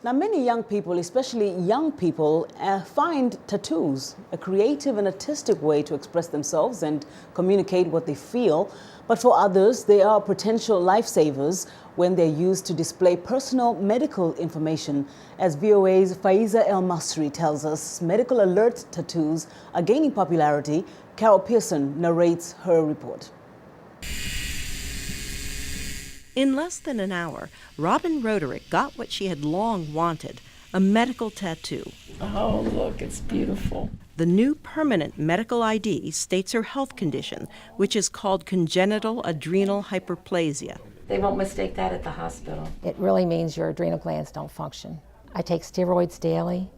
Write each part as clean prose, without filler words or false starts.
Now, many young people, especially young people, find tattoos a creative and artistic way to express themselves and communicate what they feel. But for others, they are potential lifesavers when they're used to display personal medical information. As VOA's Faiza El Masri tells us, medical alert tattoos are gaining popularity. Carol Pearson narrates her report. In less than an hour, Robin Roderick got what she had long wanted, a medical tattoo. Oh, look, it's beautiful. The new permanent medical ID states her health condition, which is called congenital adrenal hyperplasia. They won't mistake that at the hospital. It really means your adrenal glands don't function. I take steroids daily,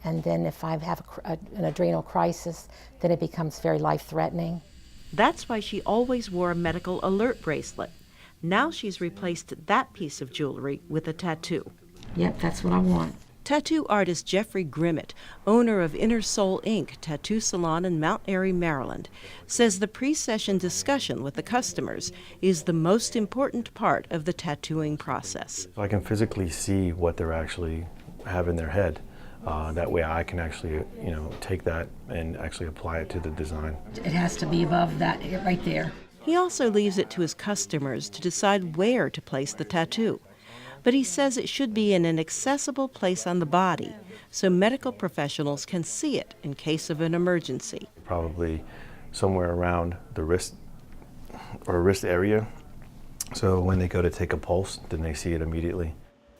and then if I have an adrenal crisis, then it becomes very life-threatening. That's why she always wore a medical alert bracelet. Now she's replaced that piece of jewelry with a tattoo. Yep, that's what I want. Tattoo artist Jeffrey Grimmett, owner of Inner Soul Inc. tattoo salon in Mount Airy, Maryland, says the pre-session discussion with the customers is the most important part of the tattooing process. So I can physically see what they're actually have in their head. That way I can actually, take that and actually apply it to the design. It has to be above that right there. He also leaves it to his customers to decide where to place the tattoo. But he says it should be in an accessible place on the body so medical professionals can see it in case of an emergency. Probably somewhere around the wrist or wrist area. So when they go to take a pulse, then they see it immediately.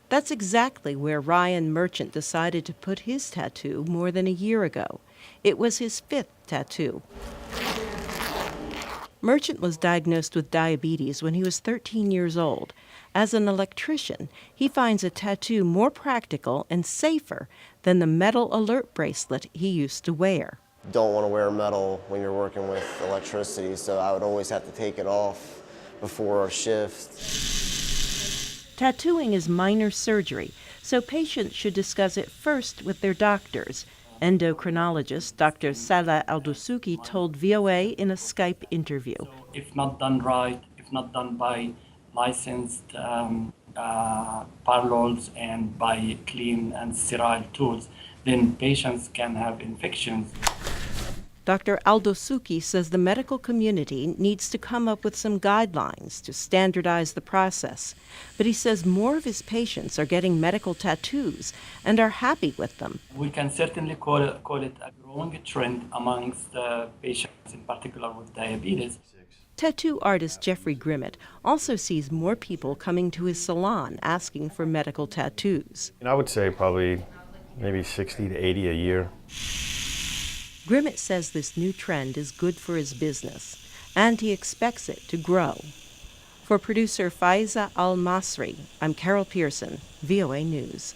That's exactly where Ryan Merchant decided to put his tattoo more than a year ago. It was his 5th tattoo. Merchant was diagnosed with diabetes when he was 13 years old. As an electrician, he finds a tattoo more practical and safer than the metal alert bracelet he used to wear. Don't want to wear metal when you're working with electricity, so I would always have to take it off before a shift. Tattooing is minor surgery, so patients should discuss it first with their doctors. Endocrinologist Dr. Salah Aldosuki told VOA in a Skype interview. If not done right, if not done by licensed parlors and by clean and sterile tools, then patients can have infections. Dr. Aldosuki says the medical community needs to come up with some guidelines to standardize the process. But he says more of his patients are getting medical tattoos and are happy with them. We can certainly call it a growing trend amongst patients, in particular with diabetes. Tattoo artist Jeffrey Grimmett also sees more people coming to his salon asking for medical tattoos. And I would say probably maybe 60 to 80 a year. Grimmett says this new trend is good for his business, and he expects it to grow. For producer Faiza Al Masri, I'm Carol Pearson, VOA News.